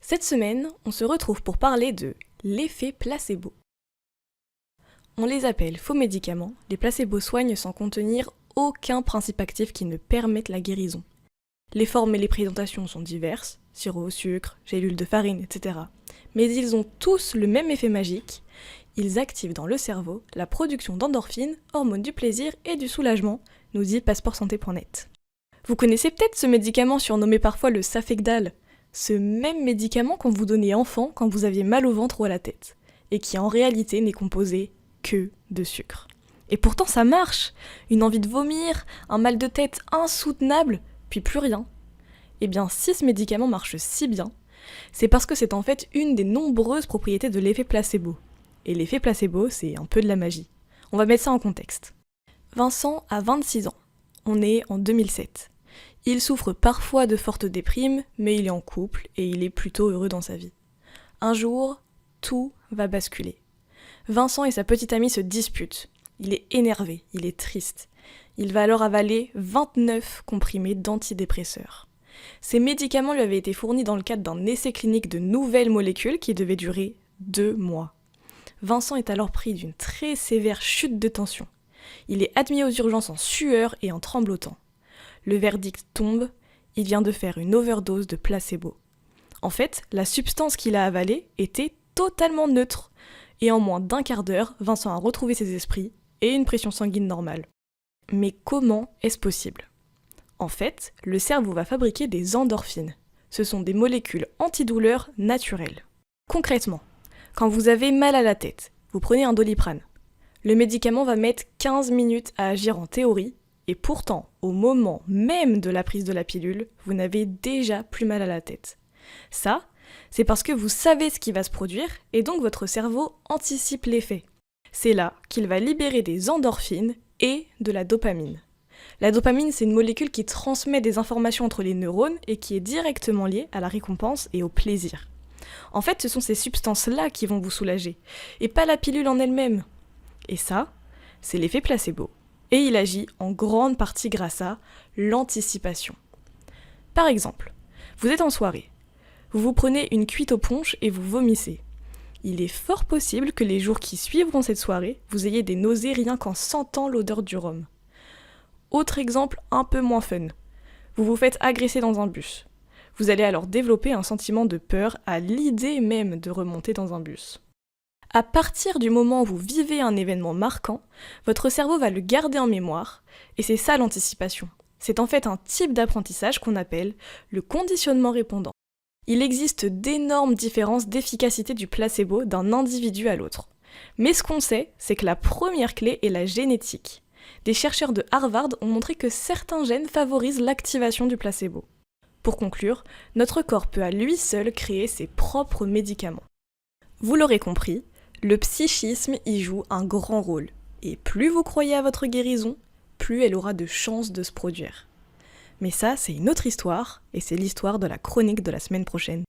Cette semaine, on se retrouve pour parler de l'effet placebo. On les appelle faux médicaments, les placebos soignent sans contenir aucun principe actif qui ne permette la guérison. Les formes et les présentations sont diverses, sirop au sucre, gélules de farine, etc. Mais ils ont tous le même effet magique, ils activent dans le cerveau la production d'endorphines, hormones du plaisir et du soulagement, nous dit passeportsanté.net. Vous connaissez peut-être ce médicament surnommé parfois le Safegdal, ce même médicament qu'on vous donnait enfant quand vous aviez mal au ventre ou à la tête, et qui en réalité n'est composé que de sucre. Et pourtant ça marche! Une envie de vomir, un mal de tête insoutenable, puis plus rien. Eh bien si ce médicament marche si bien, c'est parce que c'est en fait une des nombreuses propriétés de l'effet placebo. Et l'effet placebo, c'est un peu de la magie. On va mettre ça en contexte. Vincent a 26 ans. On est en 2007. Il souffre parfois de fortes déprimes, mais il est en couple et il est plutôt heureux dans sa vie. Un jour, tout va basculer. Vincent et sa petite amie se disputent. Il est énervé, il est triste. Il va alors avaler 29 comprimés d'antidépresseurs. Ces médicaments lui avaient été fournis dans le cadre d'un essai clinique de nouvelles molécules qui devait durer 2 mois. Vincent est alors pris d'une très sévère chute de tension. Il est admis aux urgences en sueur et en tremblotant. Le verdict tombe, il vient de faire une overdose de placebo. En fait, la substance qu'il a avalée était totalement neutre. Et en moins d'un quart d'heure, Vincent a retrouvé ses esprits et une pression sanguine normale. Mais comment est-ce possible ? En fait, le cerveau va fabriquer des endorphines. Ce sont des molécules antidouleurs naturelles. Concrètement, quand vous avez mal à la tête, vous prenez un Doliprane. Le médicament va mettre 15 minutes à agir en théorie, et pourtant, au moment même de la prise de la pilule, vous n'avez déjà plus mal à la tête. Ça, c'est parce que vous savez ce qui va se produire, et donc votre cerveau anticipe l'effet. C'est là qu'il va libérer des endorphines et de la dopamine. La dopamine, c'est une molécule qui transmet des informations entre les neurones et qui est directement liée à la récompense et au plaisir. En fait, ce sont ces substances-là qui vont vous soulager, et pas la pilule en elle-même. Et ça, c'est l'effet placebo. Et il agit en grande partie grâce à l'anticipation. Par exemple, vous êtes en soirée. Vous vous prenez une cuite au punch et vous vomissez. Il est fort possible que les jours qui suivront cette soirée, vous ayez des nausées rien qu'en sentant l'odeur du rhum. Autre exemple un peu moins fun. Vous vous faites agresser dans un bus. Vous allez alors développer un sentiment de peur à l'idée même de remonter dans un bus. À partir du moment où vous vivez un événement marquant, votre cerveau va le garder en mémoire, et c'est ça l'anticipation. C'est en fait un type d'apprentissage qu'on appelle le conditionnement répondant. Il existe d'énormes différences d'efficacité du placebo d'un individu à l'autre. Mais ce qu'on sait, c'est que la première clé est la génétique. Des chercheurs de Harvard ont montré que certains gènes favorisent l'activation du placebo. Pour conclure, notre corps peut à lui seul créer ses propres médicaments. Vous l'aurez compris, le psychisme y joue un grand rôle. Et plus vous croyez à votre guérison, plus elle aura de chances de se produire. Mais ça, c'est une autre histoire, et c'est l'histoire de la chronique de la semaine prochaine.